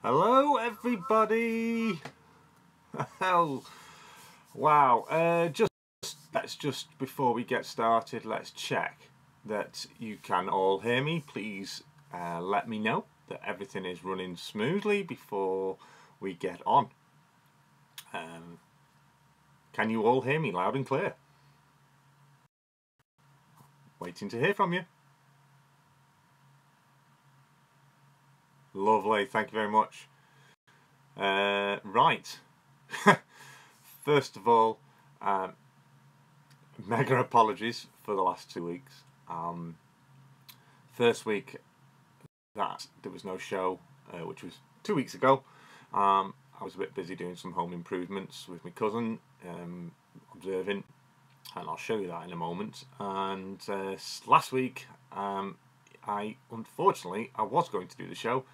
Hello, everybody. Oh, wow. Let's just before we get started, let's check that you can all hear me. Please let me know that everything is running smoothly before we get on. Can you all hear me loud and clear? Waiting to hear from you. Lovely, thank you very much. Right. First of all, mega apologies for the last 2 weeks. First week that there was no show, which was 2 weeks ago. I was a bit busy doing some home improvements with my cousin, observing, and I'll show you that in a moment. And last week, unfortunately I was going to do the show,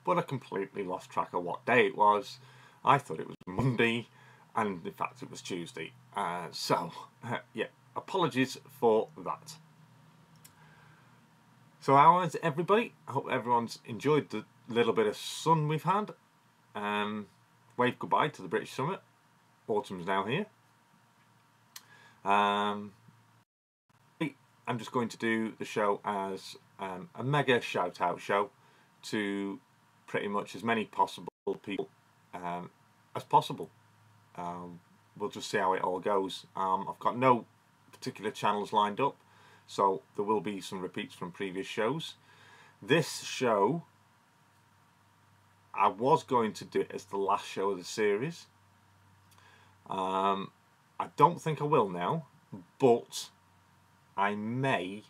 but I completely lost track of what day it was. I thought it was Monday, and in fact it was Tuesday. Yeah, apologies for that. So how is everybody? I hope everyone's enjoyed the little bit of sun we've had. Wave goodbye to the British summer. Autumn's now here. I'm just going to do the show as a mega shout out show to pretty much as many possible people as possible. We'll just see how it all goes. I've got no particular channels lined up, so there will be some repeats from previous shows. This show, I was going to do it as the last show of the series. I don't think I will now, but I may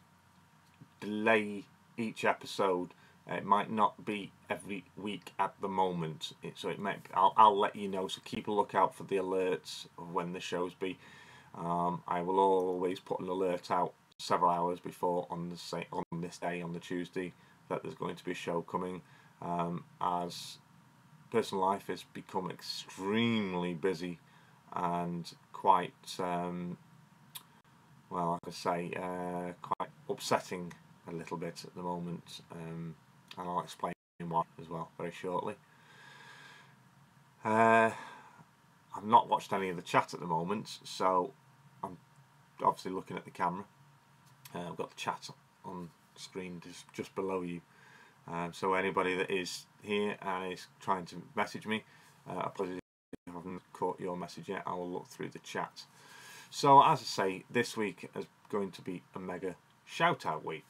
delay each episode. It might not be every week at the moment, so it might. I'll let you know. So keep a lookout for the alerts of when the shows be. I will always put an alert out several hours before on this day, on the Tuesday, that there's going to be a show coming. As personal life has become extremely busy and quite, well, like I say, quite upsetting a little bit at the moment, and I'll explain why as well very shortly. I've not watched any of the chat at the moment, so I'm obviously looking at the camera. I've got the chat on screen just below you. So anybody that is here and is trying to message me, apologies if I haven't caught your message yet. I will look through the chat. So as I say, this week is going to be a mega shout out week.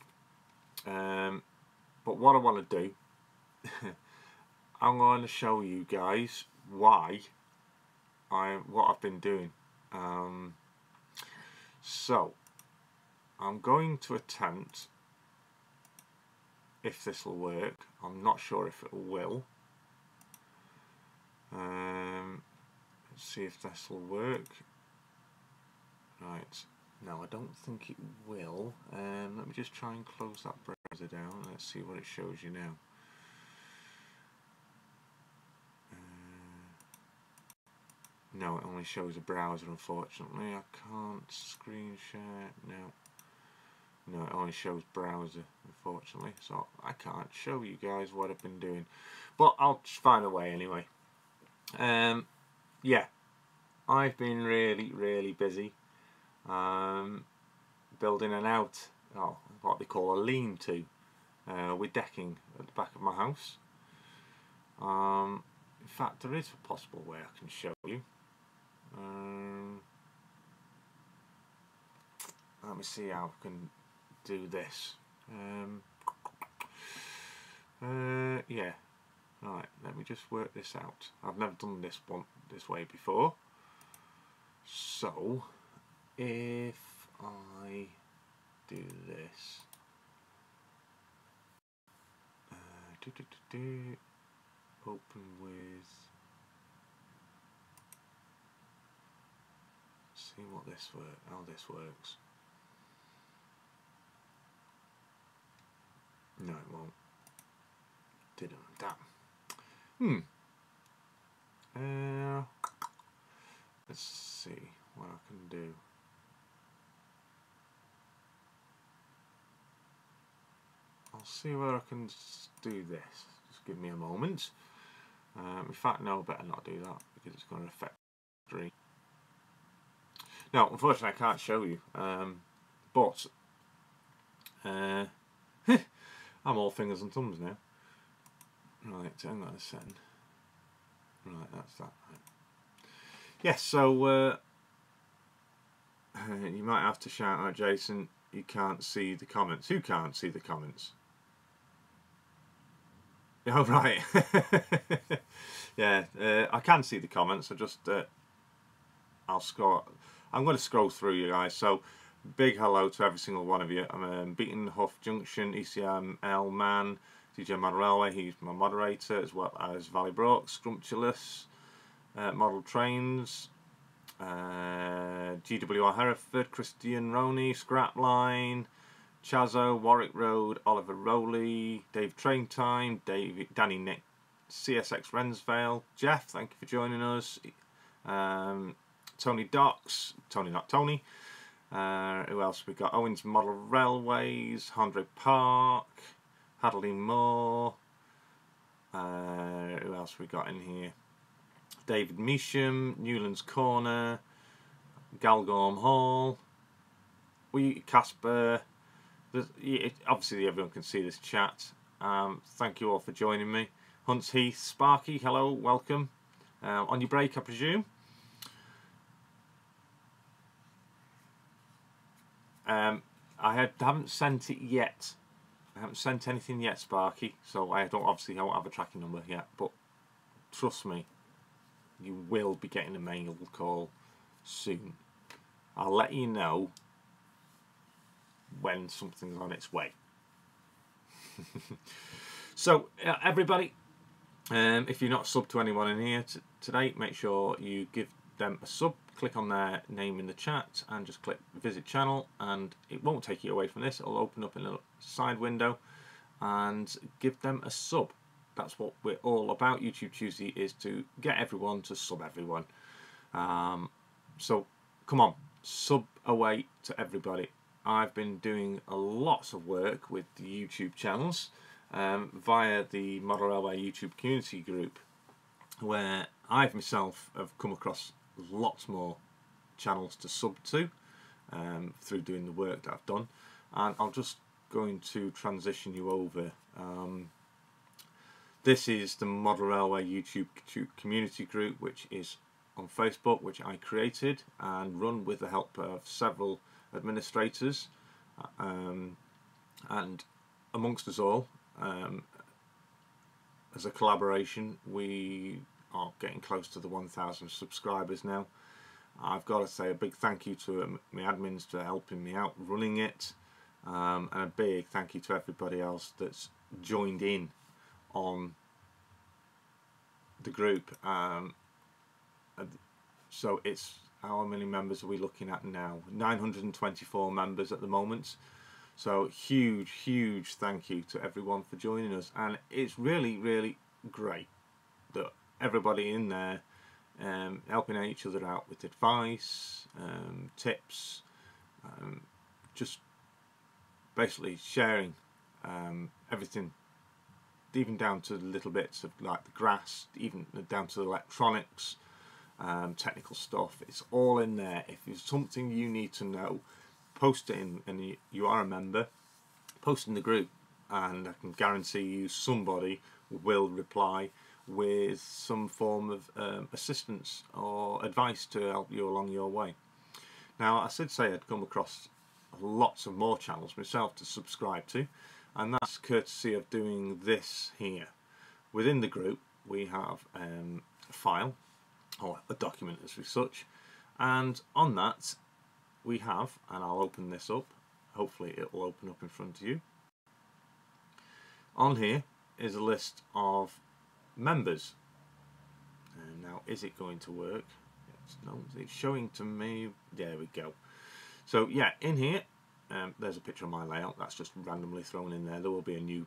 But what I want to do, I'm going to show you guys what I've been doing. So I'm going to attempt, if this will work. I'm not sure if it will. Let's see if this will work. Right. No, I don't think it will. Let me just try and close that browser down. Let's see what it shows you now. No, it only shows a browser, unfortunately. I can't screen share. No, it only shows browser, unfortunately. So I can't show you guys what I've been doing. But I'll find a way anyway. Yeah, I've been really busy. Building what they call a lean-to, with decking at the back of my house. In fact, there is a possible way I can show you. Let me see how I can do this. Yeah. Right. Let me just work this out. I've never done this way before. So, if I do this, open with, see how this works. No, it won't. Didn't. Damn. Let's see what I can do. I'll see whether I can do this. Just give me a moment. In fact, no, better not do that because it's going to affect the stream. No, unfortunately, I can't show you. But I'm all fingers and thumbs now. Right, hang on a second. Right, that's that. Right. Yes, so you might have to shout out, Jason. You can't see the comments. Who can't see the comments? Oh, right. Yeah, I can see the comments. I just I'll scroll. I'm going to scroll through, you guys. So, big hello to every single one of you. I'm Beaton Huff Junction, ECML Man, DJ Model Railway. He's my moderator, as well as Valley Brook, Scrumptious, Model Trains, GWR Hereford, Christian Roney, Scrapline, Chazo, Warwick Road, Oliver Rowley, Dave Train Time, Danny Nick, CSX Rensvale, Jeff, thank you for joining us. Tony Docks, Tony not Tony. Who else we got? Owens Model Railways, Andre Park, Hadley Moore. Who else we got in here? David Measham, Newlands Corner, Galgorm Hall, Casper. Obviously everyone can see this chat. Thank you all for joining me. Hunts Heath, Sparky, hello, welcome. On your break, I presume. I haven't sent it yet. I haven't sent anything yet, Sparky. So I obviously don't have a tracking number yet. But trust me, you will be getting a mail call soon. I'll let you know when something's on its way. So everybody, if you're not subbed to anyone in here today, make sure you give them a sub. Click on their name in the chat and just click visit channel, and it won't take you away from this. It'll open up in a little side window, and give them a sub. That's what we're all about. YouTube Tuesday is to get everyone to sub everyone. So come on, sub away to everybody. I've been doing lots of work with the YouTube channels via the Model Railway YouTube community group, where I've myself have come across lots more channels to sub to through doing the work that I've done, and I'm just going to transition you over. This is the Model Railway YouTube community group, which is on Facebook, which I created and run with the help of several administrators, and amongst us all, as a collaboration, we are getting close to the 1,000 subscribers now. I've got to say a big thank you to my admins for helping me out running it, and a big thank you to everybody else that's joined in on the group. So it's, how many members are we looking at now? 924 members at the moment. So huge thank you to everyone for joining us, and it's really great that everybody in there helping each other out with advice, tips, just basically sharing everything, even down to little bits of like the grass, even down to the electronics, technical stuff. It's all in there. If there's something you need to know, post it in, and you are a member, post in the group, and I can guarantee you somebody will reply with some form of assistance or advice to help you along your way. Now, I should say I'd come across lots of more channels myself to subscribe to, and that's courtesy of doing this here. Within the group we have a file, or a document as such, and on that we have, and I'll open this up, hopefully it will open up in front of you. On here is a list of members. And now, is it going to work? It's showing to me. There we go. So yeah, in here there's a picture of my layout that's just randomly thrown in there. There will be a new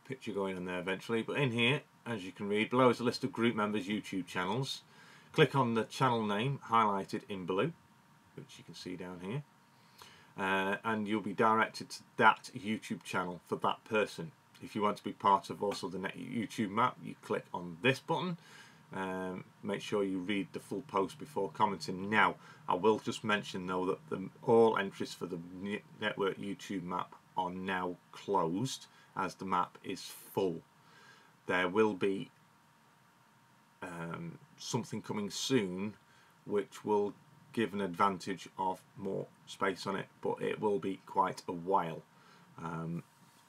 picture going in there eventually, but in here, as you can read below, is a list of group members' YouTube channels. Click on the channel name highlighted in blue, which you can see down here, and you'll be directed to that YouTube channel for that person. If you want to be part of also the YouTube map, you click on this button. Make sure you read the full post before commenting. Now, I will just mention though that all entries for the network YouTube map are now closed, as the map is full. There will be something coming soon which will give an advantage of more space on it, but it will be quite a while.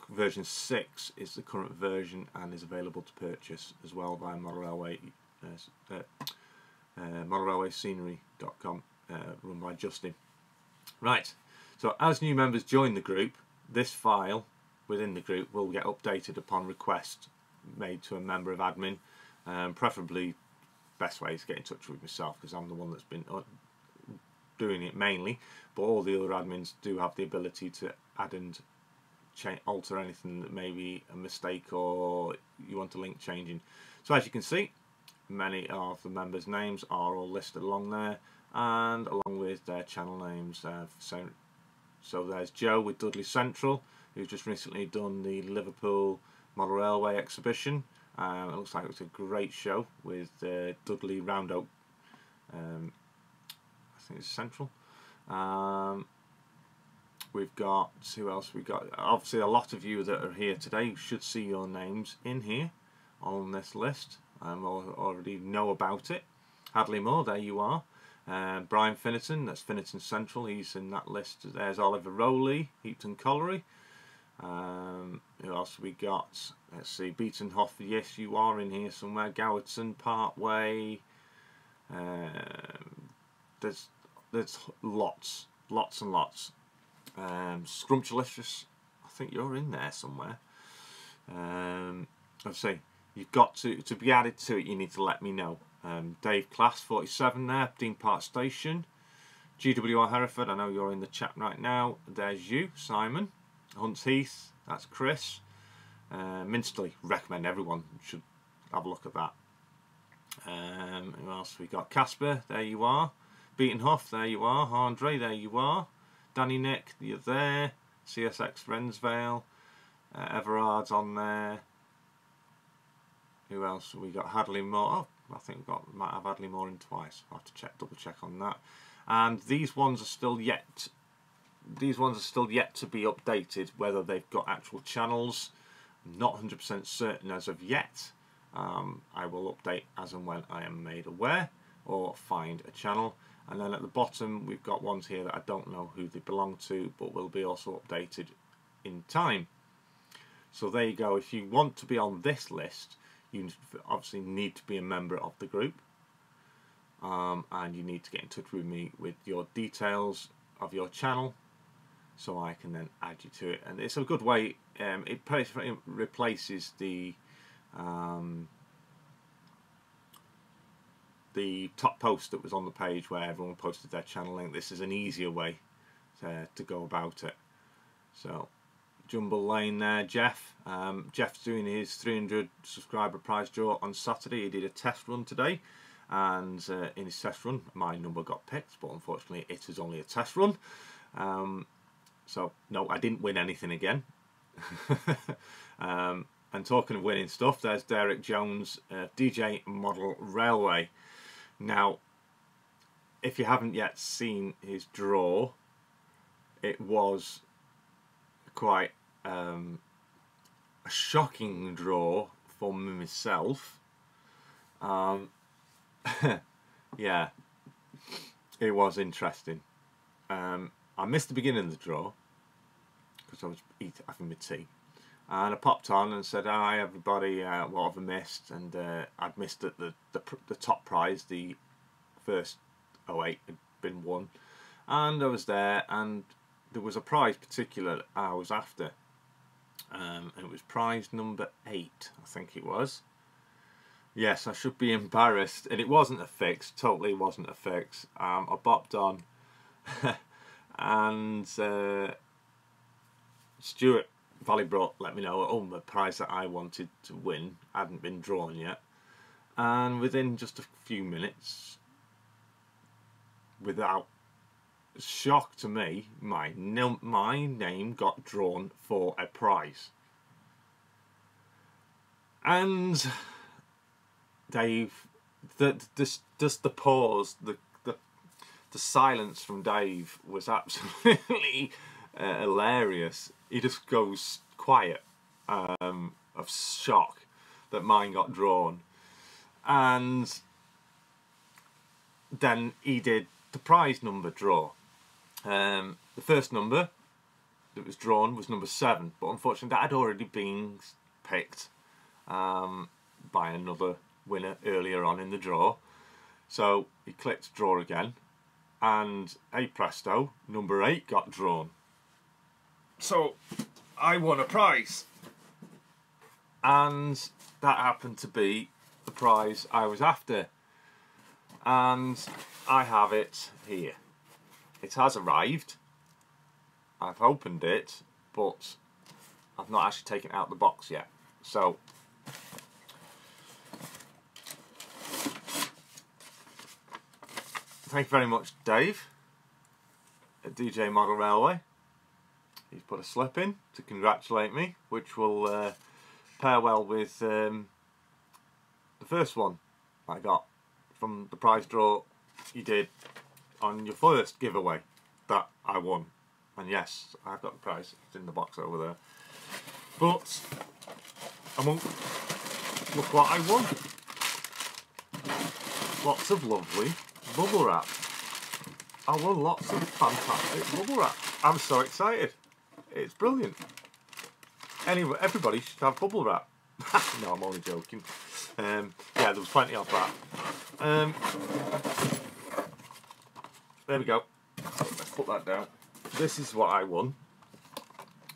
Version 6 is the current version and is available to purchase as well via modelrailwayscenery.com, run by Justin. Right, so as new members join the group, this file within the group will get updated upon request made to a member of admin. Preferably, best way is to get in touch with myself, because I'm the one that's been doing it mainly, but all the other admins do have the ability to add and alter anything that may be a mistake or you want a link changing. So as you can see, many of the members' names are all listed along there, and along with their channel names. So there's Joe with Dudley Central, who's just recently done the Liverpool Model Railway exhibition. It looks like it was a great show with Dudley Round Oak, I think it's Central. We've got, who else we got? Obviously a lot of you that are here today should see your names in here on this list. Already know about it. Hadley Moore, there you are. Brian Finnerton, that's Finnerton Central, he's in that list. There's Oliver Rowley, Heapton Colliery. Who else we got? Let's see, Beatonhoff, yes you are in here somewhere. Gowerton, Parkway. There's lots and lots. Scrumptious, I think you're in there somewhere. I'd say you've got to be added to it, you need to let me know. Dave Class 47 there, Dean Park Station. GWR Hereford, I know you're in the chat right now. There's you, Simon. Hunts Heath, that's Chris. Minsterley, recommend everyone should have a look at that. Who else we got? Casper, there you are. Beatonhoff, there you are. Andre, there you are. Danny Nick, you're there. CSX Rensvale. Everard's on there. Who else? We got Hadley Moore. Oh, I think might have Hadley Moore in twice. I'll have to double check on that. And these ones are still yet. These ones are still yet to be updated. Whether they've got actual channels, I'm not 100% certain as of yet. I will update as and when I am made aware or find a channel. And then at the bottom we've got ones here that I don't know who they belong to, but will be also updated in time. So there you go. If you want to be on this list, you obviously need to be a member of the group, and you need to get in touch with me with your details of your channel, so I can then add you to it. And it's a good way. It replaces the top post that was on the page where everyone posted their channel link. This is an easier way to go about it. So Jumble Lane there, Jeff. Jeff's doing his 300 subscriber prize draw on Saturday. He did a test run today, and in his test run my number got picked, but unfortunately it is only a test run. So no, I didn't win anything again. And talking of winning stuff, there's Derek Jones, DJ Model Railway. Now, if you haven't yet seen his draw, it was quite a shocking draw for myself. Yeah, it was interesting. I missed the beginning of the draw because I was having my tea, and I popped on and said, "Hi everybody, what have I missed?" And I'd missed that the top prize, the first 08, had been won, and I was there, and there was a prize particular I was after, and it was prize number 8, I think it was. Yes, I should be embarrassed, and it wasn't a fix, totally wasn't a fix. I bopped on, and Stuart Valleybrook let me know, the prize that I wanted to win hadn't been drawn yet, and within just a few minutes, without shock to me, my name got drawn for a prize. And Dave, just the pause, the silence from Dave was absolutely hilarious. He just goes quiet, of shock that mine got drawn. And then he did the prize number draw. The first number that was drawn was number 7, but unfortunately that had already been picked by another winner earlier on in the draw. So he clicked draw again, and hey presto, number 8 got drawn. So I won a prize, and that happened to be the prize I was after, and I have it here. It has arrived. I've opened it, but I've not actually taken it out of the box yet. So thank you very much, Dave at DJ Model Railway. He's put a slip in to congratulate me, which will pair well with the first one I got from the prize draw you did on your first giveaway that I won. And yes, I've got the prize. It's in the box over there. But I won't. Look what I won. Lots of lovely bubble wrap. I won lots of fantastic bubble wrap. I'm so excited. It's brilliant. Anyway, everybody should have bubble wrap. No, I'm only joking. Yeah, there was plenty of that. There we go. Let's put that down. This is what I won.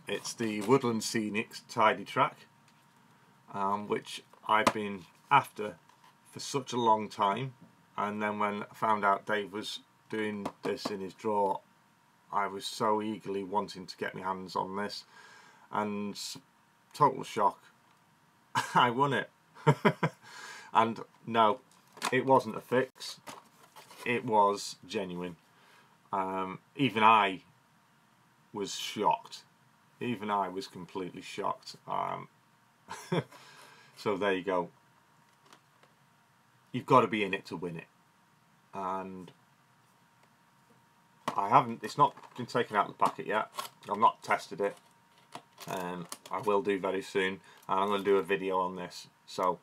It's the Woodland Scenics Tidy Track, which I've been after for such a long time. And then when I found out Dave was doing this in his draw, I was so eagerly wanting to get my hands on this, and total shock, I won it. And no, it wasn't a fix, it was genuine. Even I was shocked. Even I was completely shocked. So there you go. You've got to be in it to win it. And I haven't, it's not been taken out of the packet yet. I've not tested it. I will do very soon. And I'm going to do a video on this. So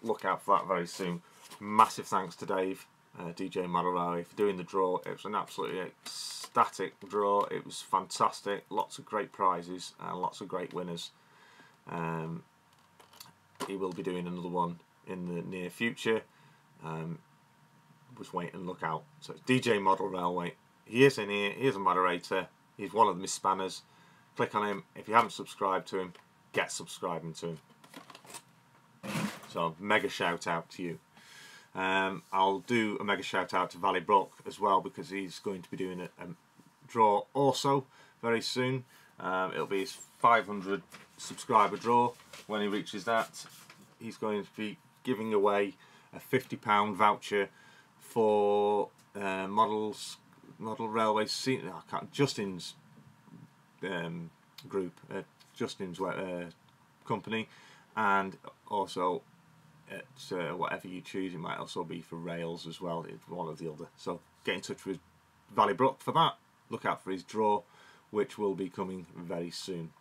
look out for that very soon. Massive thanks to Dave, DJ Model for doing the draw. It was an absolutely ecstatic draw. It was fantastic. Lots of great prizes and lots of great winners. He will be doing another one in the near future. Just wait and look out. So it's DJ Model Railway. He is in here. He is a moderator. He's one of the Miss Spanners. Click on him. If you haven't subscribed to him, get subscribing to him. So mega shout out to you. I'll do a mega shout out to Valley Brook as well, because he's going to be doing a draw also very soon. It'll be his 500 subscriber draw. When he reaches that, he's going to be giving away a £50 voucher for Model Railway Justin's group, Justin's company, and also at whatever you choose. It might also be for rails as well, one or the other. So get in touch with Valley Brook for that. Look out for his draw, which will be coming very soon.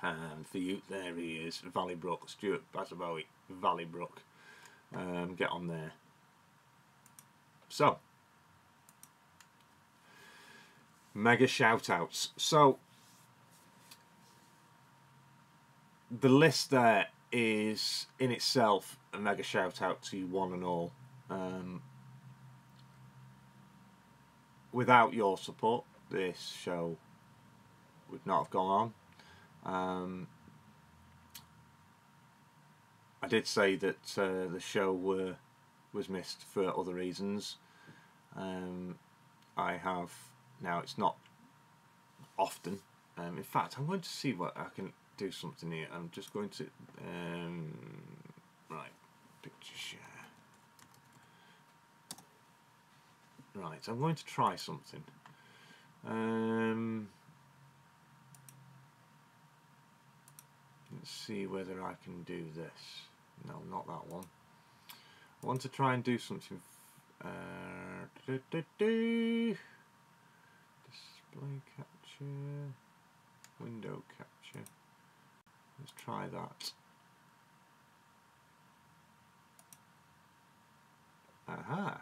And for you, there he is, Valley Brook, Stuart Basabowie, Valley Brook. Get on there. So, mega shout outs. So, the list there is in itself a mega shout out to you one and all. Without your support, this show would not have gone on. I did say that the show was missed for other reasons. I have now. It's not often. In fact, I'm going to see what I can do something here. I'm just going to right, picture share. Right, I'm going to try something. Let's see whether I can do this. No, not that one. I want to try and do something. Display capture, window capture. Let's try that. Aha.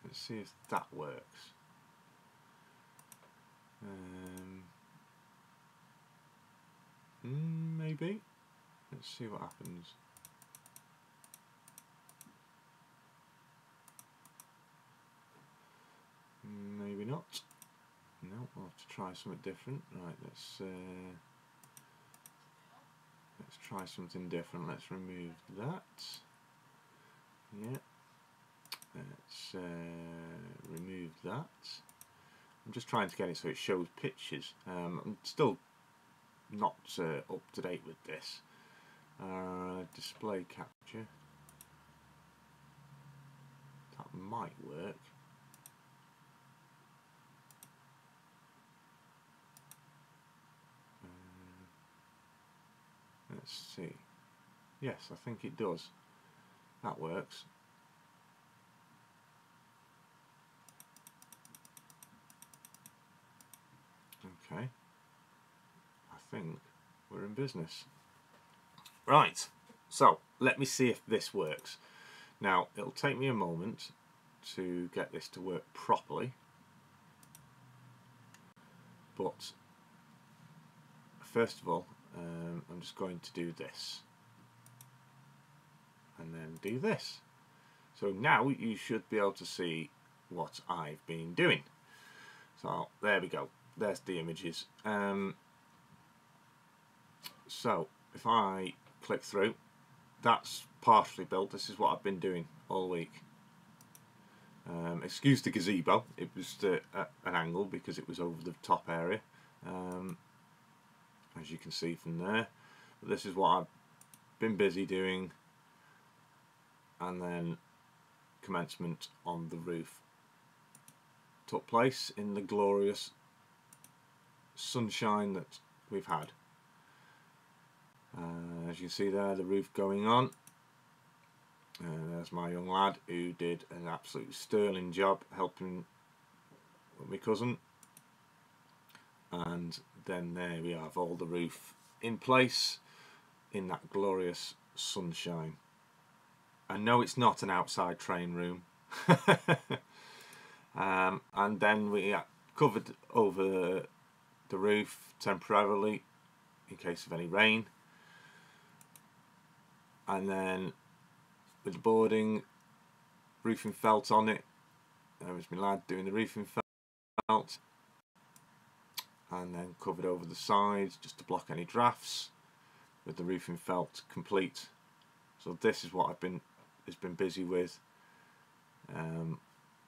Let's see if that works. Maybe. Let's see what happens. Maybe not. No, we'll have to try something different. Right, let's try something different. Let's remove that. Yeah. Let's remove that. I'm just trying to get it so it shows pictures. I'm still not up to date with this. Display capture. That might work. Let's see. Yes, I think it does. That works. Okay. I think we're in business. Right. So, let me see if this works. Now, it'll take me a moment to get this to work properly. But, first of all, I'm just going to do this. And then do this. So now you should be able to see what I've been doing. So there we go. There's the images. So if I click through, that's partially built. This is what I've been doing all week. Excuse the gazebo. It was at an angle because it was over the top area, as you can see from there. But this is what I've been busy doing. And then commencement on the roof took place in the glorious sunshine that we've had. As you can see there, the roof going on. There's my young lad who did an absolute sterling job helping my cousin. And then there we have all the roof in place in that glorious sunshine. And no, it's not an outside train room. And then we covered over the roof temporarily in case of any rain. And then with the boarding, roofing felt on it. There was my lad doing the roofing felt. And then covered over the sides just to block any drafts with the roofing felt complete. So this is what I've been busy with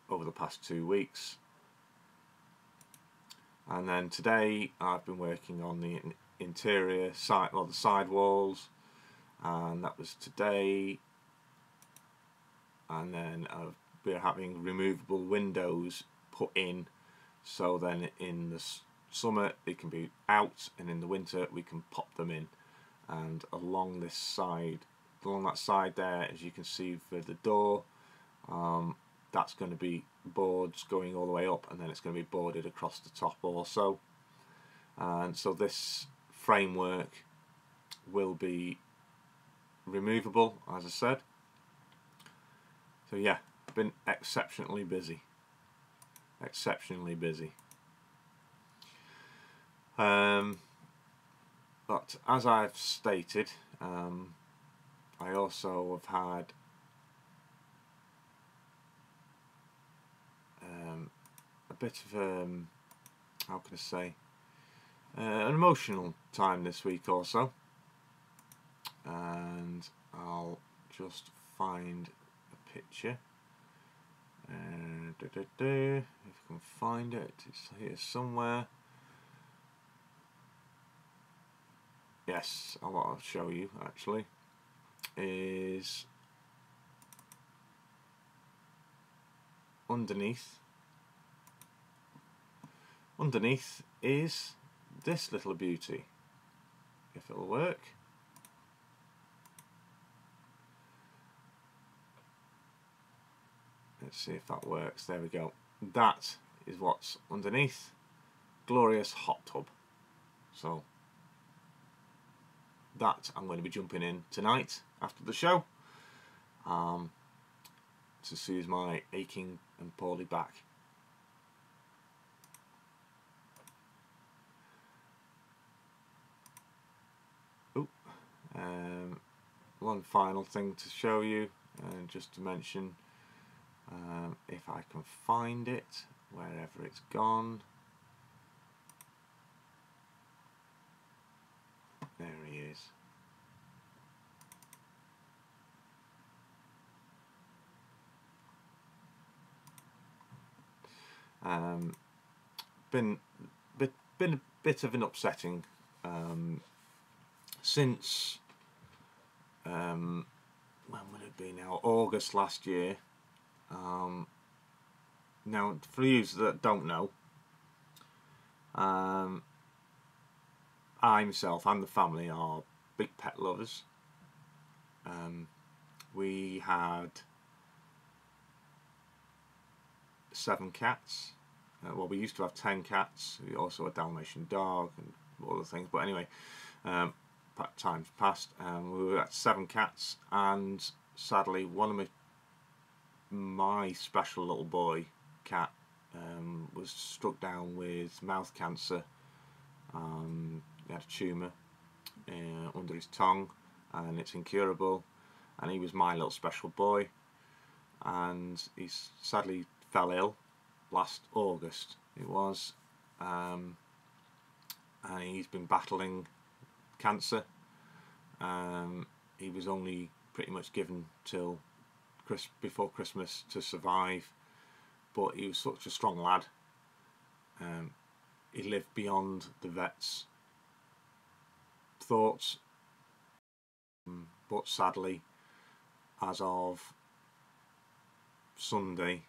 over the past 2 weeks. And then today I've been working on the interior side, or the side walls, and that was today. And then we're having removable windows put in, so then in the summer they can be out, and in the winter we can pop them in. And along this side, along that side there, as you can see for the door, that's going to be boards going all the way up, and then it's going to be boarded across the top also. And so this framework will be removable, as I said. So yeah, I've been exceptionally busy. Exceptionally busy. But as I've stated, I also have had a bit of how can I say, an emotional time this week also, and I'll just find a picture. If I can find it, it's here somewhere. Yes, what I'll show you actually is underneath underneath is this little beauty, if it'll work. Let's see if that works. There we go. That is what's underneath. Glorious hot tub. So that I'm going to be jumping in tonight after the show to soothe my aching and poorly back. One final thing to show you, just to mention, if I can find it wherever it's gone. There he is. Been a bit of an upsetting since when would it be now? August last year. Now, for you that don't know, I myself and the family are big pet lovers. We had 7 cats. Well, we used to have 10 cats. We also had a Dalmatian dog and other things. But anyway, times passed. We were at 7 cats, and sadly, one of my special little boy cat was struck down with mouth cancer. He had a tumour under his tongue, and it's incurable. And he was my little special boy, and he sadly fell ill last August. It was, and he's been battling cancer. He was only pretty much given till before Christmas to survive, but he was such a strong lad. He lived beyond the vet's thoughts, but sadly, as of Sunday,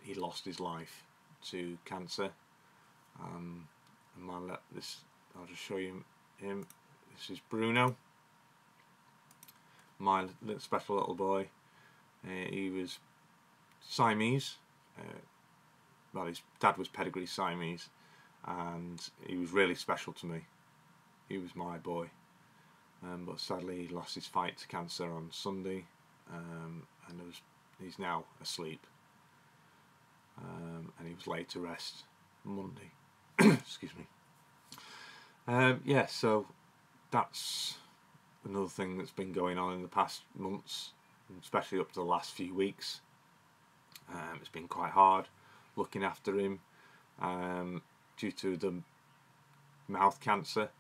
he lost his life to cancer. And I'll just show you him. This is Bruno, my special little boy. He was Siamese. Well, his dad was pedigree Siamese, and he was really special to me. He was my boy. But sadly, he lost his fight to cancer on Sunday, and he's now asleep. And he was laid to rest Monday. Excuse me. Yeah, so that's another thing that's been going on in the past months, especially up to the last few weeks. It's been quite hard looking after him due to the mouth cancer.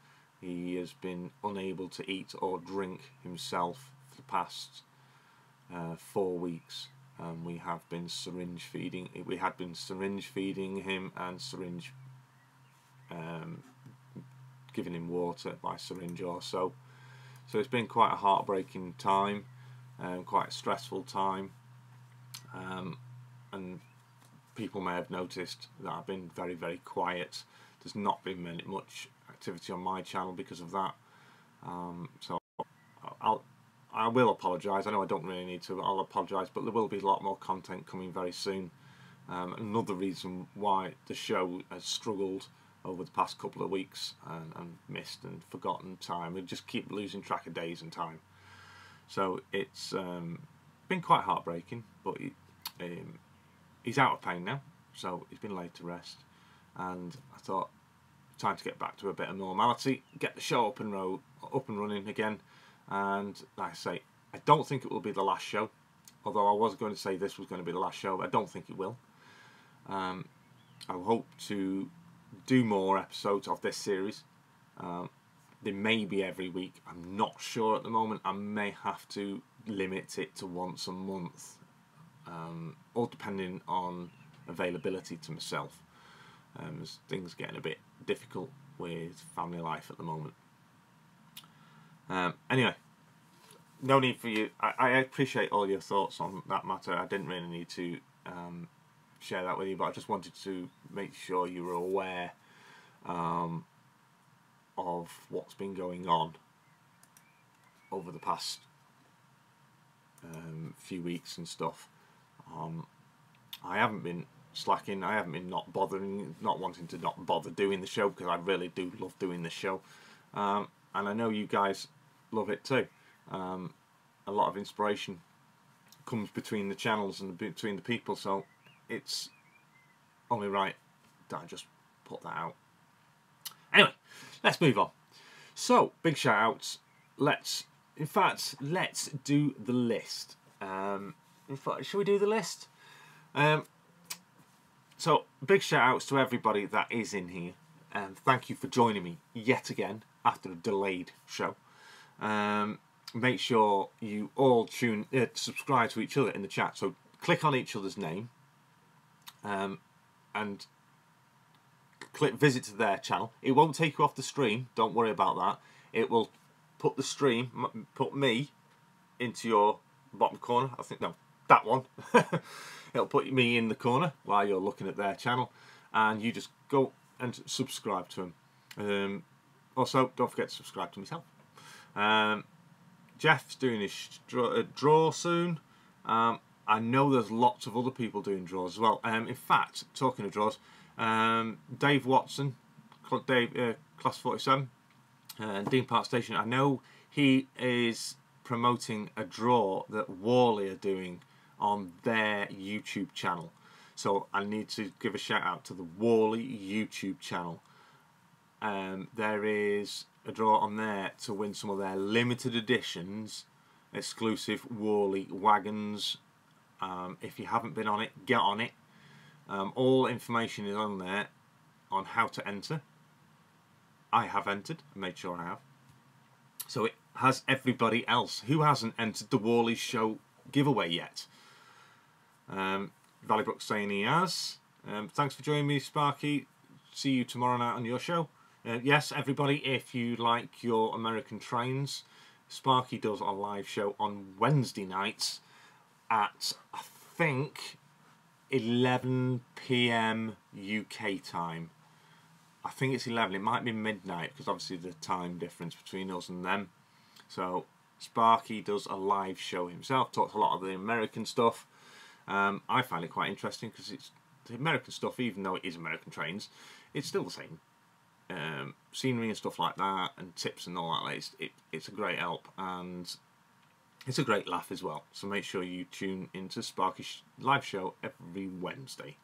He has been unable to eat or drink himself for the past 4 weeks. We have been syringe feeding. We had been syringe feeding him and syringe giving him water by syringe also. So it's been quite a heartbreaking time, quite a stressful time, and people may have noticed that I've been very, very quiet. There's not been much activity on my channel because of that. So I will apologise. I know I don't really need to, but I'll apologise. But there will be a lot more content coming very soon. Another reason why the show has struggled over the past couple of weeks and missed and forgotten time. We just keep losing track of days and time. So it's been quite heartbreaking, but he's out of pain now, so he's been laid to rest. And I thought, time to get back to a bit of normality, get the show up and running again. And like I say, I don't think it will be the last show, although I was going to say this was going to be the last show, but I don't think it will. I hope to do more episodes of this series. They may be every week, I'm not sure at the moment. I may have to limit it to once a month, all depending on availability to myself. As things are getting a bit difficult with family life at the moment. Anyway, no need for you. I appreciate all your thoughts on that matter. I didn't really need to share that with you, but I just wanted to make sure you were aware of what's been going on over the past few weeks and stuff. I haven't been slacking. I haven't been not wanting to not bother doing the show, because I really do love doing the show, and I know you guys love it too. A lot of inspiration comes between the channels and between the people, so it's only right that I just put that out. Anyway, let's move on. So, big shout outs. Let's do the list. In fact, shall we do the list? So, big shout outs to everybody that is in here, and thank you for joining me yet again after a delayed show. Make sure you all subscribe to each other in the chat. So click on each other's name, and click visit to their channel. It won't take you off the stream. Don't worry about that. It will put me into your bottom corner. I think, no, that one. It'll put me in the corner while you're looking at their channel, and you just go and subscribe to them. Also, don't forget to subscribe to myself. Jeff's doing his draw soon. I know there's lots of other people doing draws as well. In fact, talking of draws, Dave Watson, Class 47, Dean Park Station, I know he is promoting a draw that Worley are doing on their YouTube channel. So I need to give a shout out to the Worley YouTube channel. There is a draw on there to win some of their limited editions exclusive Worley wagons. If you haven't been on it, get on it. All information is on there on how to enter. I have entered, made sure I have. So it has everybody else who hasn't entered the Worley Show giveaway yet. Valleybrook saying he has. Thanks for joining me, Sparky. See you tomorrow night on your show. Yes, everybody, if you like your American trains, Sparky does a live show on Wednesday nights at, I think, 11 PM UK time. I think it's 11. It might be midnight, because obviously the time difference between us and them. So Sparky does a live show himself, talks a lot of the American stuff. I find it quite interesting, because it's the American stuff, even though it is American trains, it's still the same. Scenery and stuff like that, and tips and all that. It's a great help, and it's a great laugh as well. So make sure you tune into Sparky's live show every Wednesday.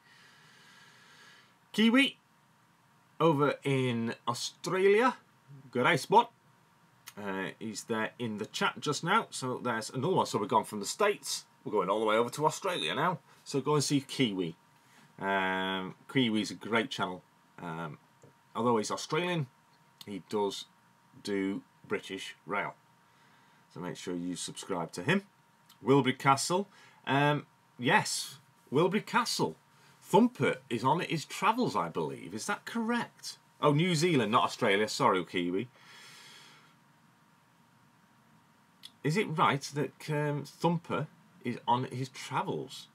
Kiwi over in Australia, good day spot. He's there in the chat just now. So there's another one. So we've gone from the States, we're going all the way over to Australia now. So go and see Kiwi. Kiwi's a great channel. Although he's Australian, he does do British Rail. So make sure you subscribe to him. Wilbury Castle. Yes, Wilbury Castle. Thumper is on his travels, I believe. Is that correct? Oh, New Zealand, not Australia. Sorry, Kiwi. Is it right that Thumper is on his travels?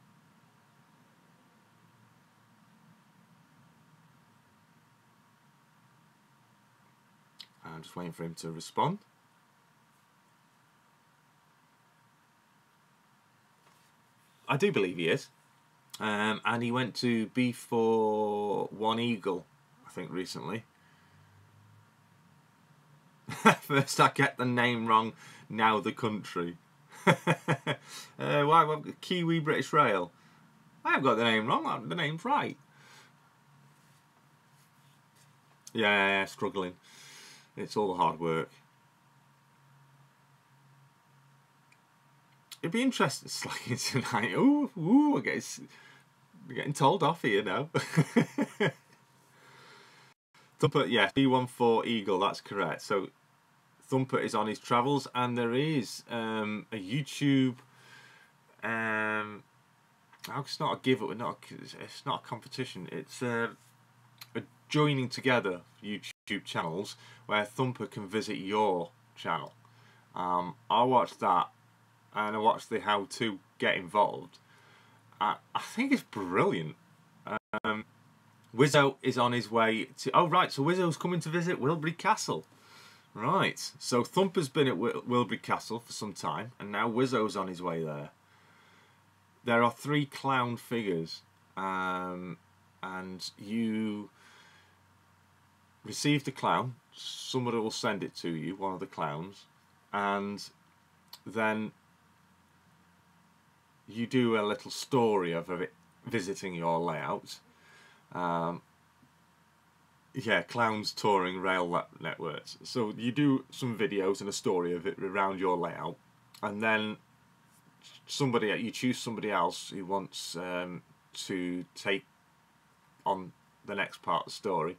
I'm just waiting for him to respond. I do believe he is. And he went to B41 Eagle, I think, recently. First I get the name wrong, now the country. Why Kiwi British Rail? I haven't got the name wrong, the name's right. Yeah, struggling. It's all the hard work. It'd be interesting slacking tonight. Ooh, I guess we're getting told off here now. Thumper, yes, B14 Eagle, that's correct. So Thumper is on his travels, and there is a YouTube. It's not a giveaway, it's not a competition. It's a joining together YouTube channels where Thumper can visit your channel. I watched that, and I watched the how to get involved. I think it's brilliant. Wizzo is on his way to... Oh, right, so Wizzo's coming to visit Wilbury Castle. Right, so Thumper's been at Wilbury Castle for some time, and now Wizzo's on his way there. There are 3 clown figures, and you receive the clown. Somebody will send it to you, one of the clowns, and then you do a little story of it visiting your layout. Yeah, clowns touring rail networks. So you do some videos and a story of it around your layout, and then you choose somebody else who wants to take on the next part of the story,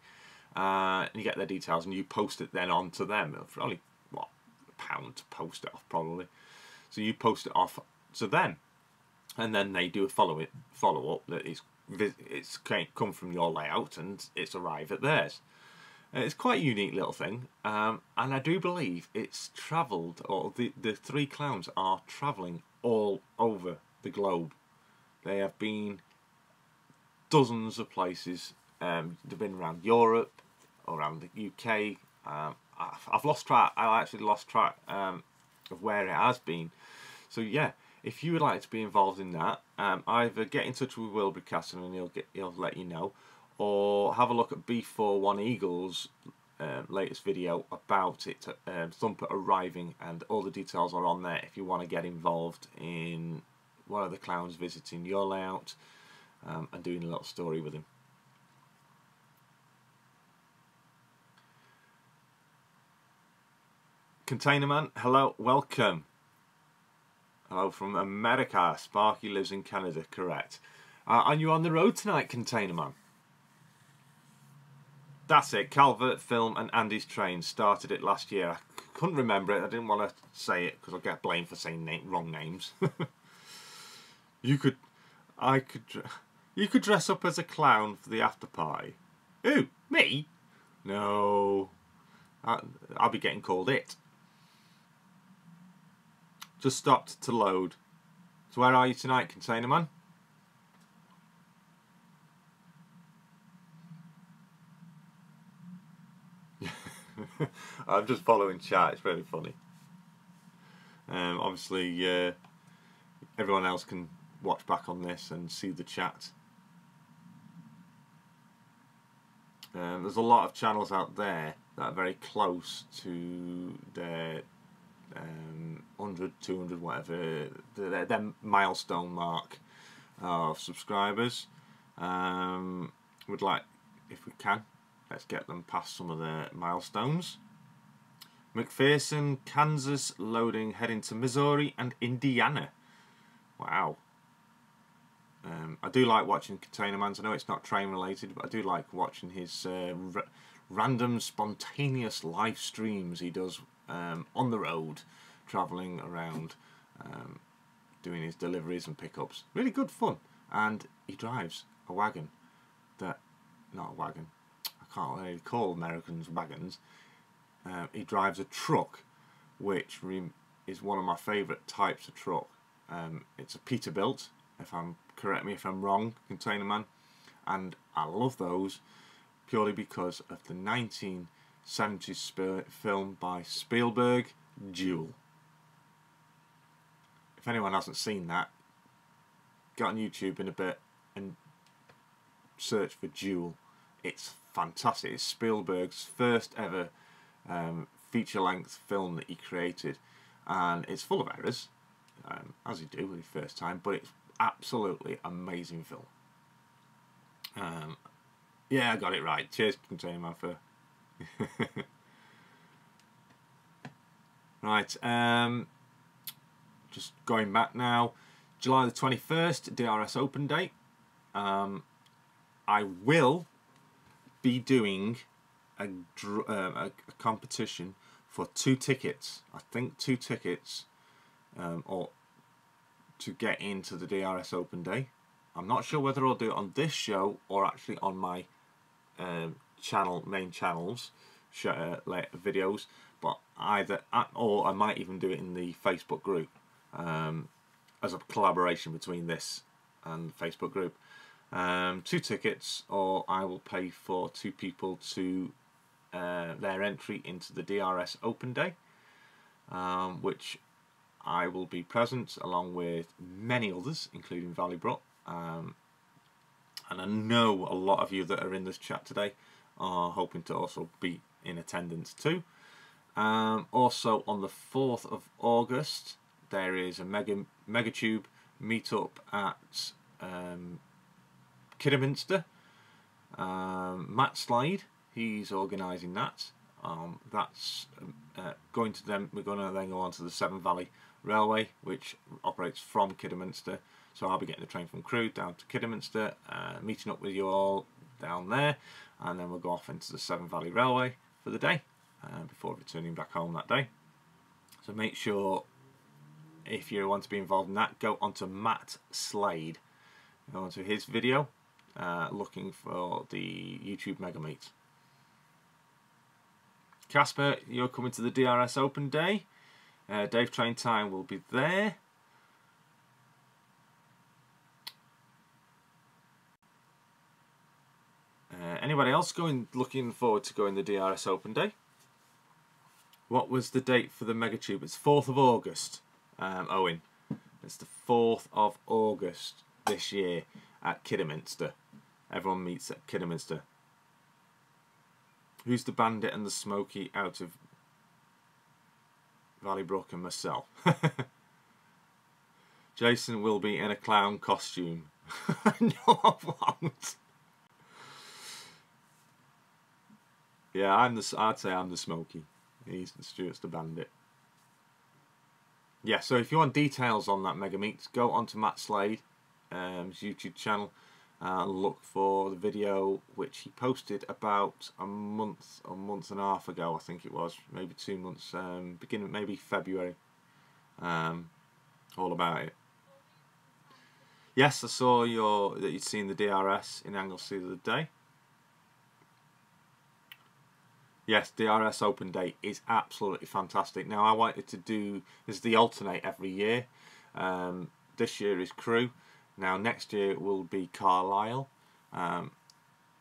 and you get their details and you post it then on to them for only what, £1 to post it off probably. So you post it off to them, and then they do a follow up that it's come from your layout and it's arrived at theirs. It's quite a unique little thing, and I do believe it's travelled, or the 3 clowns are travelling all over the globe. They have been dozens of places. They've been around Europe, around the UK. I've lost track. I actually lost track of where it has been. So yeah, if you would like to be involved in that, either get in touch with Wilbury Castle and he'll let you know, or have a look at B41 Eagle's latest video about it, Thumper arriving, and all the details are on there if you want to get involved in one of the clowns visiting your layout and doing a little story with him. Container Man, hello, welcome. Hello from America. Sparky lives in Canada, correct. Are you on the road tonight, Container Man? That's it. Calvert Film and Andy's Train started it last year. I couldn't remember it. I didn't want to say it because I'll get blamed for saying wrong names. You could dress up as a clown for the after party. Who? Me? No. I'll be getting called it. Just stopped to load. So where are you tonight, Container Man? I'm just following chat. It's really funny. Obviously, everyone else can watch back on this and see the chat. There's a lot of channels out there that are very close to their 100, 200, whatever, their milestone mark of subscribers. Would like, if we can, let's get them past some of their milestones. McPherson, Kansas, loading, heading to Missouri and Indiana. Wow. I do like watching Container Man. I know it's not train related, but I do like watching his random, spontaneous live streams he does on the road, travelling around, doing his deliveries and pickups. Really good fun. And he drives a wagon not a wagon, I can't really call Americans wagons. He drives a truck, which is one of my favourite types of truck. It's a Peterbilt, correct me if I'm wrong, Container Man, and I love those purely because of the 1970s film by Spielberg, Duel. If anyone hasn't seen that, get on YouTube in a bit and search for Duel. It's fantastic. It's Spielberg's first ever feature-length film that he created, and it's full of errors, as you do with your first time, but it's absolutely amazing film. Yeah, I got it right. Cheers, Container Man, for right. Just going back now, July the 21st, DRS Open Day. I will be doing a competition for 2 tickets. I think 2 tickets, or to get into the DRS Open Day. I'm not sure whether I'll do it on this show or actually on my main channels, videos, but or I might even do it in the Facebook group, as a collaboration between this and the Facebook group. 2 tickets, or I will pay for 2 people to their entry into the DRS Open Day, which I will be present along with many others, including Valleybrook. And I know a lot of you that are in this chat today are hoping to also be in attendance too. Also on the 4th of August there is a Megatube meetup at Kidderminster. Matt Slide, he's organising that. That's going to them. We're going to then go on to the Severn Valley Railway, which operates from Kidderminster. So I'll be getting the train from Crewe down to Kidderminster, meeting up with you all down there, and then we'll go off into the Severn Valley Railway for the day before returning back home that day. So make sure, if you want to be involved in that, go onto Matt Slade, go onto his video, looking for the YouTube Mega Meet. Casper, you're coming to the DRS Open Day. Dave Train Time will be there. Anybody else looking forward to going to the DRS Open Day? What was the date for the Megatube? It's 4th of August, Owen. It's the 4th of August this year at Kidderminster. Everyone meets at Kidderminster. Who's the bandit and the smoky out of Valleybrook and myself? Jason will be in a clown costume. No, I won't. Yeah, I'd say I'm the smoky. Stuart's the bandit. Yeah, so if you want details on that Mega Meet, go onto Matt Slade, his YouTube channel, and look for the video which he posted about a month and a half ago, I think it was, maybe 2 months, beginning maybe February, all about it. Yes, I saw that you'd seen the DRS in Anglesey the other day. Yes, DRS Open Day is absolutely fantastic. Now, I wanted to do this, the alternate every year. This year is Crewe. Now, next year will be Carlisle.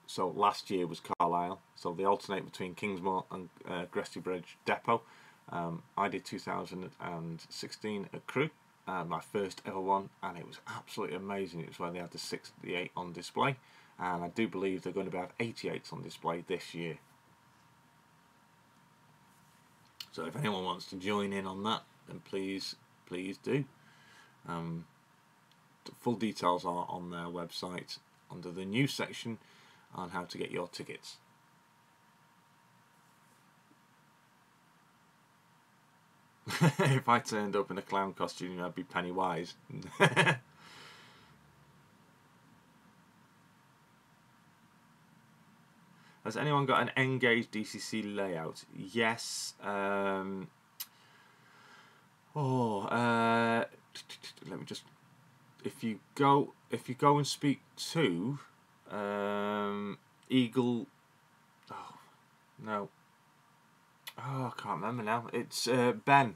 So last year was Carlisle. So they alternate between Kingsmore and Gresty Bridge Depot. I did 2016 at Crewe, my first ever one, and it was absolutely amazing. It was where they had the 68 on display, and I do believe they're going to have 88s on display this year. So if anyone wants to join in on that, then please do. Full details are on their website under the news section on how to get your tickets. If I turned up in a clown costume, I'd be Pennywise. Has anyone got an Engage DCC layout? Yes. Let me just. If you go and speak to Eagle. Oh no. Oh, I can't remember now. It's Ben.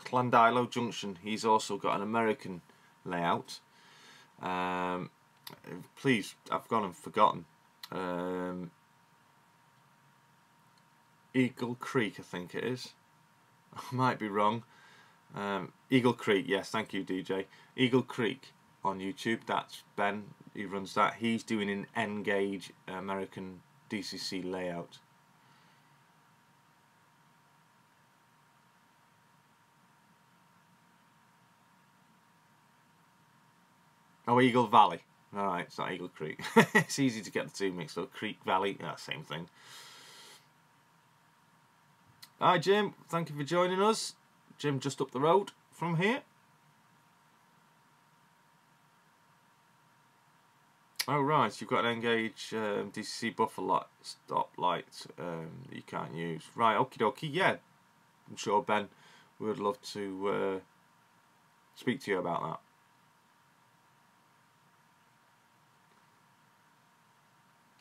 Llandilo Junction. He's also got an American layout. Please, I've gone and forgotten. Eagle Creek, I think it is. I might be wrong. Eagle Creek, yes, thank you, DJ. Eagle Creek on YouTube. That's Ben. He runs that. He's doing an N-gauge American DCC layout. Oh, Eagle Valley. Alright, it's not Eagle Creek. It's easy to get the two mixed up. Creek Valley, yeah, same thing. Hi Jim, thank you for joining us. Jim just up the road from here. Oh right, you've got an Engage DCC buffer light, stop light that you can't use. Right, okie dokie, yeah. I'm sure Ben would love to speak to you about that.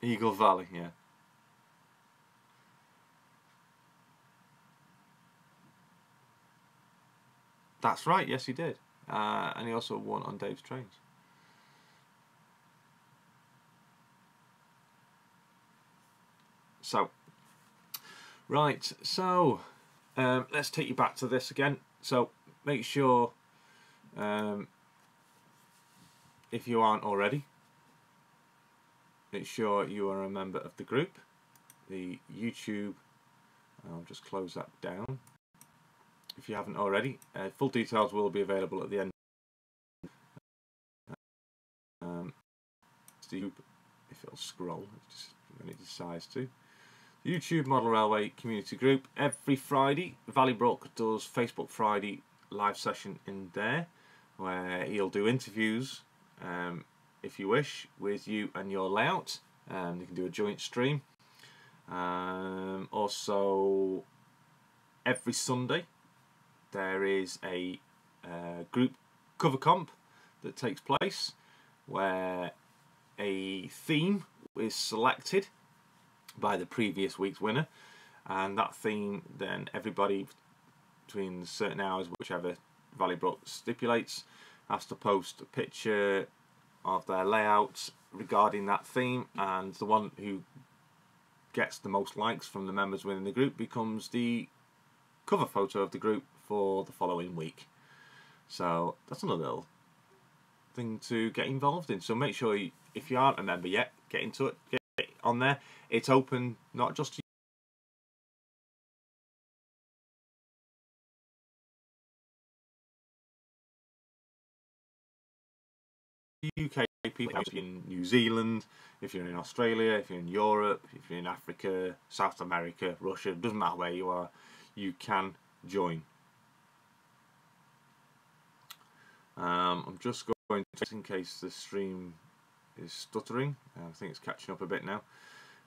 Eagle Valley, yeah. That's right, yes he did. And he also won on Dave's Trains. So, right, so let's take you back to this again. So make sure, if you aren't already, make sure you are a member of the group. The YouTube, I'll just close that down. If you haven't already, full details will be available at the end. If it'll scroll, just when it decides to. YouTube Model Railway Community Group. Every Friday, Valleybrook does Facebook Friday live session in there, where he'll do interviews, if you wish, with you and your layout. You can do a joint stream. Also, every Sunday, there is a group cover comp that takes place, where a theme is selected by the previous week's winner, and that theme, then everybody between certain hours, whichever Valleybrook stipulates, has to post a picture of their layout regarding that theme, and the one who gets the most likes from the members within the group becomes the cover photo of the group for the following week. So that's another little thing to get involved in. So make sure you, if you aren't a member yet, get into it, get on there. It's open not just to UK people, if you're in New Zealand, if you're in Australia, if you're in Europe, if you're in Africa, South America, Russia, doesn't matter where you are, you can join. I'm just going to, in case the stream is stuttering, I think it's catching up a bit now.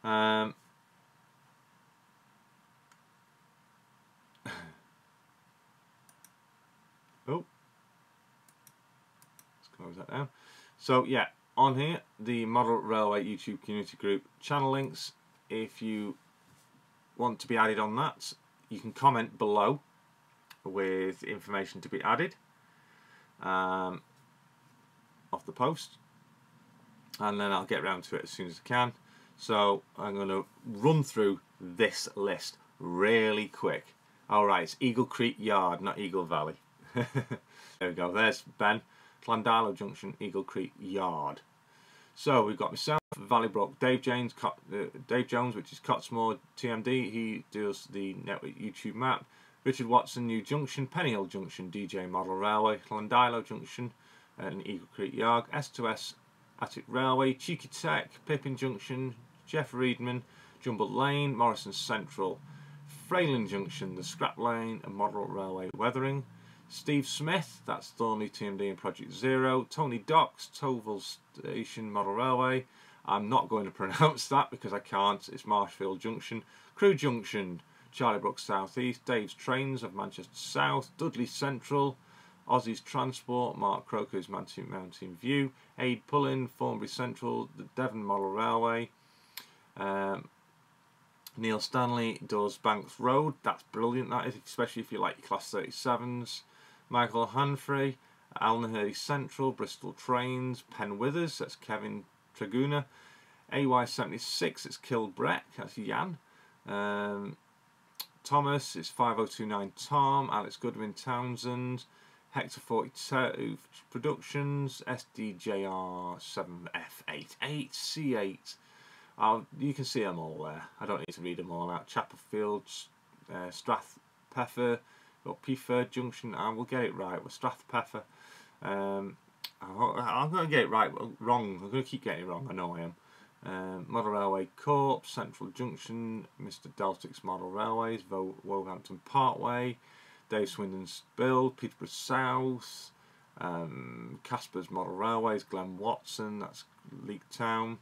Oh, let's close that down. So yeah, on here, the Model Railway YouTube Community Group channel links. If you want to be added on that, you can comment below with information to be added off the post, and then I'll get round to it as soon as I can. So I'm going to run through this list really quick. Alright, it's Eagle Creek Yard, not Eagle Valley. There we go, there's Ben. Llandilo Junction, Eagle Creek Yard. So we've got myself, Valleybrook, Dave Jones, which is Cottesmore TMD. He does the network YouTube map. Richard Watson, New Junction, Pennyhill Junction, DJ Model Railway, Llandilo Junction, and Eagle Creek Yard. S2S Attic Railway, Cheeky Tech, Pippin Junction, Jeff Reedman, Jumbled Lane, Morrison Central, Frayland Junction, the Scrap Lane, and Model Railway Weathering. Steve Smith, that's Thornley TMD and Project Zero. Tony Docks, Toville Station Model Railway. I'm not going to pronounce that because I can't. It's Marshfield Junction. Crew Junction, Charlie Brook South East. Dave's Trains of Manchester South. Dudley Central. Aussie's Transport. Mark Croker's Mountain View. Aid Pullin, Thornbury Central. The Devon Model Railway. Neil Stanley does Banks Road. That's brilliant, that is, especially if you like your Class 37s. Michael Hanfrey, Alnahurdy Central, Bristol Trains, Penn Withers, that's Kevin Traguna. AY76, it's Kilbrec, that's Jan. Thomas, it's 5029 Tom, Alex Goodwin Townsend, Hector 42 Productions, SDJR7F88, C8. You can see them all there. I don't need to read them all out. Chapelfield, Strathpeffer, got Peaford Junction. I will get it right with Strathpeffer. I'm going to get it right, wrong. I'm going to keep getting it wrong. I know I am. Model Railway Corps, Central Junction, Mr. Deltic's Model Railways, Wolverhampton Parkway, Dave Swindon's Build, Peterborough South, Casper's Model Railways, Glen Watson, that's Leek Town.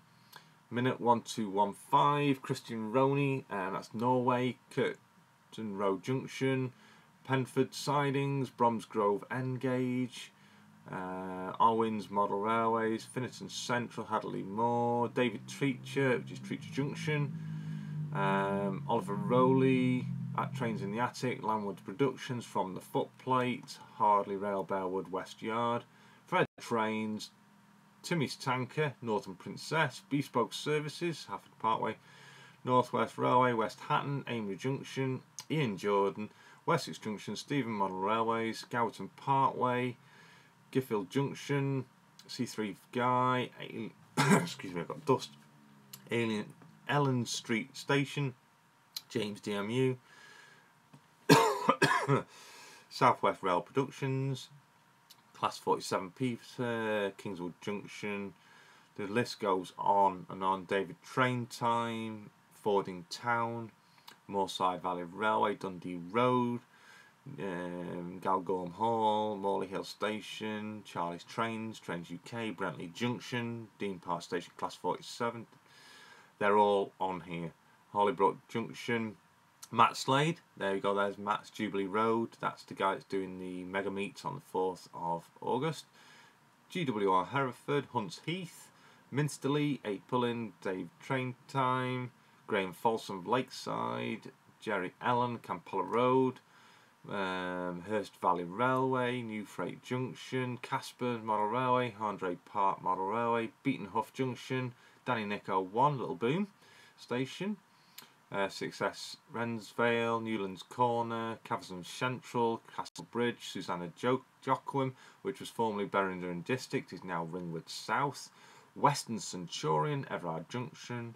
Minute 1215, Christian Roney, that's Norway, Curtin Road Junction, Penford Sidings, Bromsgrove Engage, Arwin's Model Railways, Finneton Central, Hadley Moor, David Treacher, which is Treacher Junction, Oliver Rowley, at Trains in the Attic, Landwood Productions, From the Footplate, Hardley Rail, Bearwood, West Yard, Fred Trains, Timmy's Tanker, Northern Princess, Bespoke Services, Hafford Parkway, North West Railway, West Hatton, Amery Junction, Ian Jordan, Wessex Junction, Stephen Model Railways, Gowerton Parkway, Giffield Junction, C3 Guy, excuse me, I've got dust, Ellen Street Station, James DMU, Southwest Rail Productions, Class 47 Peter, Kingswood Junction. The list goes on and on. David Train Time, Fording Town, Moorside Valley Railway, Dundee Road, Galgorm Hall, Morley Hill Station, Charlie's Trains, Trains UK, Brentley Junction, Dean Park Station, Class 47. They're all on here. Hollybrook Junction, Matt Slade, there you go, there's Matt's Jubilee Road. That's the guy that's doing the mega meets on the 4th of August. GWR Hereford, Hunts Heath, Minsterley, 8 Pullen, Dave Train Time, Graham Folsom Lakeside, Jerry Allen, Kampala Road, Hurst Valley Railway, New Freight Junction, Casper Model Railway, Andre Park Model Railway, Beaton Huff Junction, Danny Nico 1, Little Boom Station, Success Rensvale, Newlands Corner, Caversham Central, Castle Bridge, Susanna Joquim, which was formerly Berendon District, is now Ringwood South, Western Centurion, Everard Junction,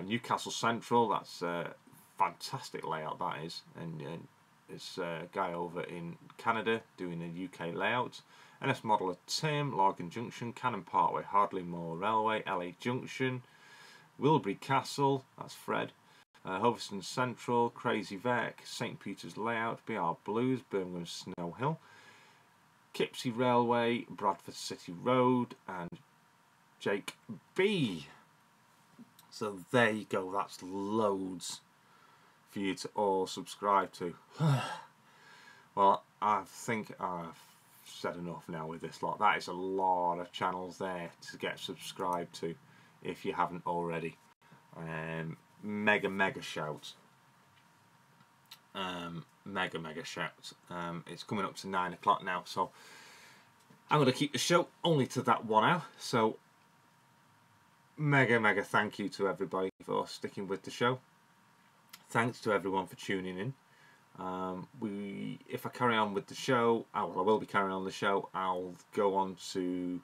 Newcastle Central, that's a fantastic layout that is, and it's a guy over in Canada doing a UK layout. NS Modeler Tim, Lorgan Junction, Cannon Parkway, Hardley-Moor Railway, LA Junction, Wilbury Castle, that's Fred, Hoverton Central, Crazy Vec, St Peter's Layout, BR Blues, Birmingham Snow Hill, Kipsey Railway, Bradford City Road, and Jake B. So there you go, that's loads for you to all subscribe to. Well, I think I've said enough now with this lot. That is a lot of channels there to get subscribed to if you haven't already. Mega shout. Mega shout. It's coming up to 9 o'clock now, so I'm going to keep the show only to that 1 hour. So mega thank you to everybody for sticking with the show. Thanks to everyone for tuning in. If I carry on with the show, I will be carrying on the show. I'll go on to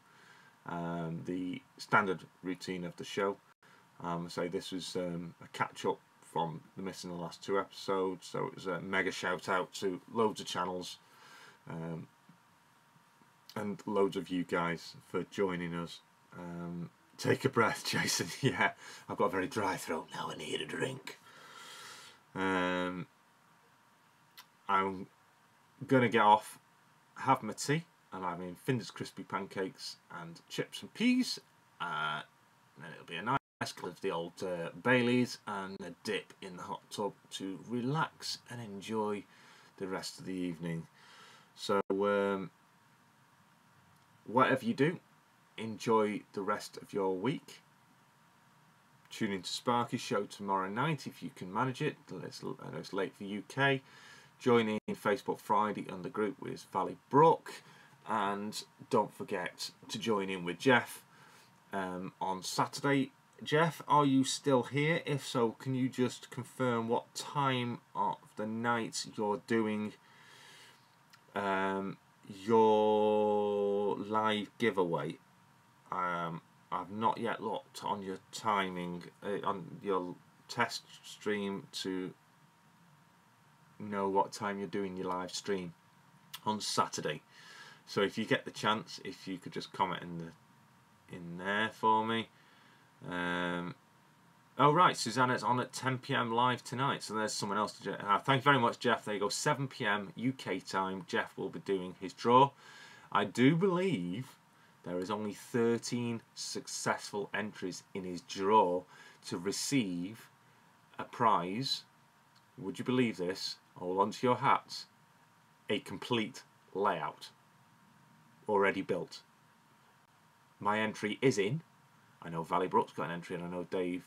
the standard routine of the show. So this was a catch up from the missing the last 2 episodes. So it was a mega shout out to loads of channels and loads of you guys for joining us. Take a breath, Jason. Yeah, I've got a very dry throat now. I need a drink. I'm gonna get off, have my tea. I'm having Finder's crispy pancakes and chips and peas. And then it'll be a nice glass of the old Baileys and a dip in the hot tub to relax and enjoy the rest of the evening. So whatever you do, enjoy the rest of your week. Tune into Sparky's show tomorrow night if you can manage it. I know it's late for UK. Join in Facebook Friday on the group with Valley Brook, and don't forget to join in with Jeff on Saturday. Jeff, are you still here? If so, can you just confirm what time of the night you're doing your live giveaway? I've not yet looked on your timing on your test stream to know what time you're doing your live stream on Saturday. So if you get the chance, if you could just comment in there for me. Oh right, Susanna's on at 10 PM live tonight, so there's someone else to thank you very much, Jeff. There you go, 7 PM UK time. Jeff will be doing his draw. I do believe there is only 13 successful entries in his draw to receive a prize. Would you believe this? Hold on to your hats. A complete layout. Already built. My entry is in. I know Valley Brook's got an entry, and I know Dave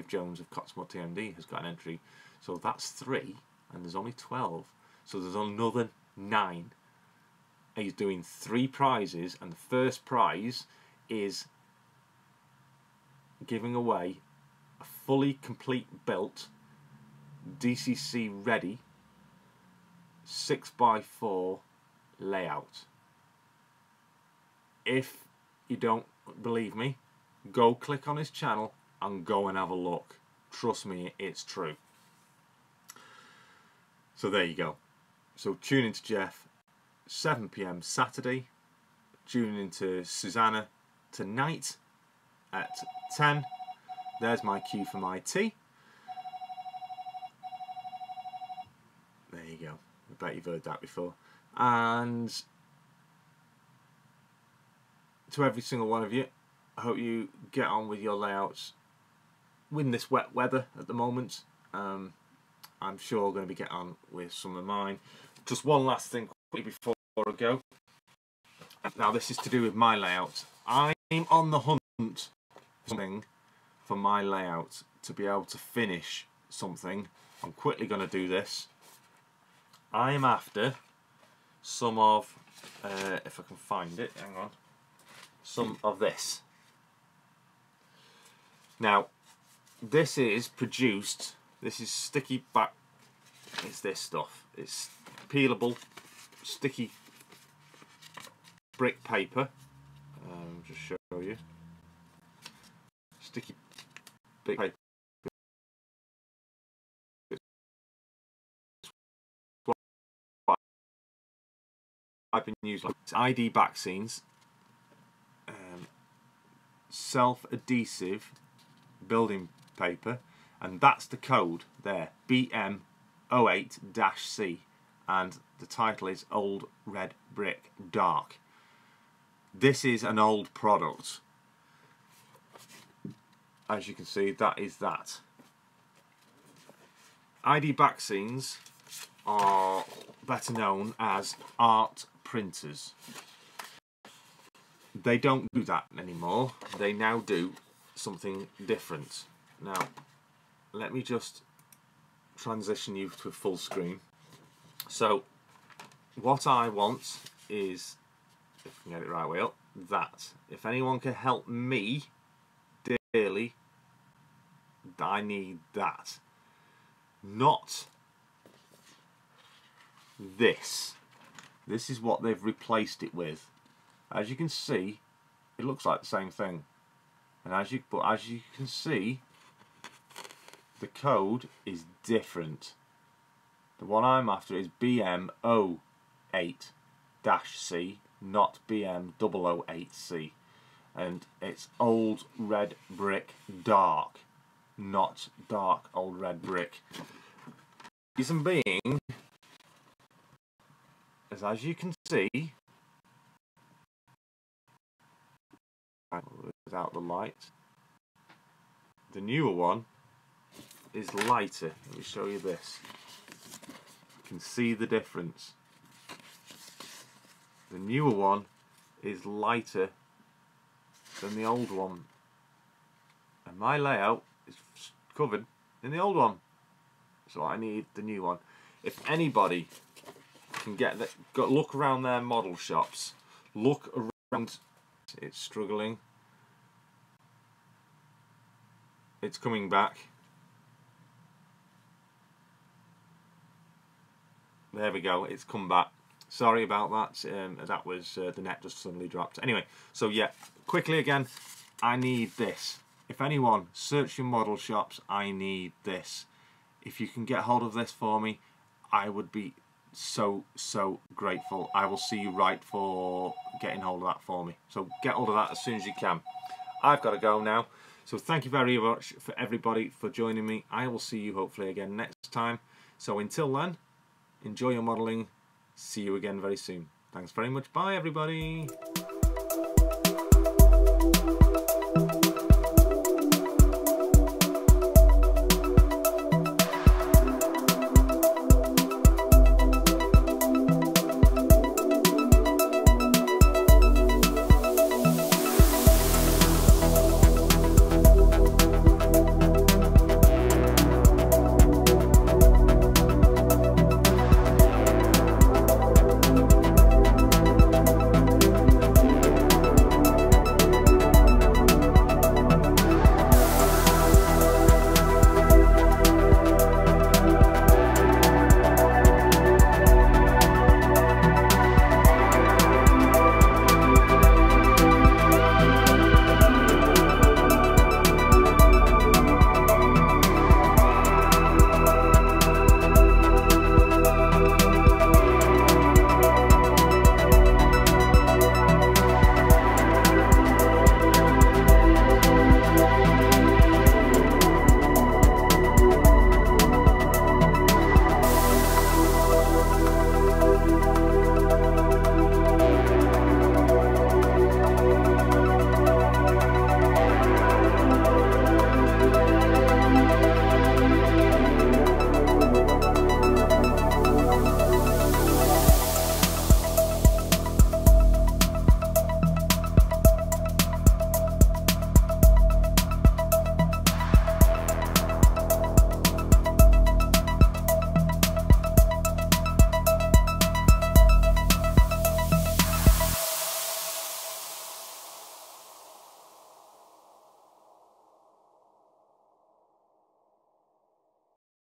Jones of Cotswold TMD has got an entry. So that's 3, and there's only 12. So there's another 9. He's doing 3 prizes, and the first prize is giving away a fully complete built DCC ready 6x4 layout. If you don't believe me, go click on his channel and go and have a look. Trust me, it's true. So there you go. So tune into Jeff 7 PM Saturday. Tune into Susanna tonight at 10. There's my cue for my tea. There you go. I bet you've heard that before. And to every single one of you, I hope you get on with your layouts in this wet weather at the moment. I'm sure I'm going to be getting on with some of mine. Just one last thing quickly before I go. Now this is to do with my layout. I'm on the hunt for my layout to be able to finish something. I'm quickly going to do this. I'm after some of, if I can find it, hang on, some of this. Now this is produced, this is sticky back, it's this stuff, it's peelable sticky brick paper. Just show you, sticky brick paper. I've been using ID back scenes, self-adhesive building paper, and that's the code there, BM08-C, and the title is Old Red Brick Dark. This is an old product. As you can see, that is that. ID back scenes are better known as art printers. They don't do that anymore. They now do something different. Now, let me just transition you to a full screen. So, what I want is, if I can get it right way up, that. If anyone can help me dearly, I need that. Not this. This is what they've replaced it with. As you can see, it looks like the same thing. And as you can see, the code is different. The one I'm after is BM08-C, not BM008-C. And it's Old Red Brick Dark, not Dark Old Red Brick. Reason being, as you can see, without the light, the newer one is lighter. Let me show you this. You can see the difference. The newer one is lighter than the old one, and my layout is covered in the old one, so I need the new one. If anybody can get that, look around their model shops, look around. It's struggling. It's coming back. There we go, it's come back. Sorry about that. That was the net just suddenly dropped. Anyway, so yeah, quickly again, I need this. If anyone, search your model shops, I need this. If you can get hold of this for me, I would be so grateful. I will see you right for getting hold of that for me. So get hold of that as soon as you can. I've got to go now. So thank you very much for everybody for joining me. I will see you hopefully again next time. So until then, enjoy your modelling. See you again very soon. Thanks very much. Bye everybody.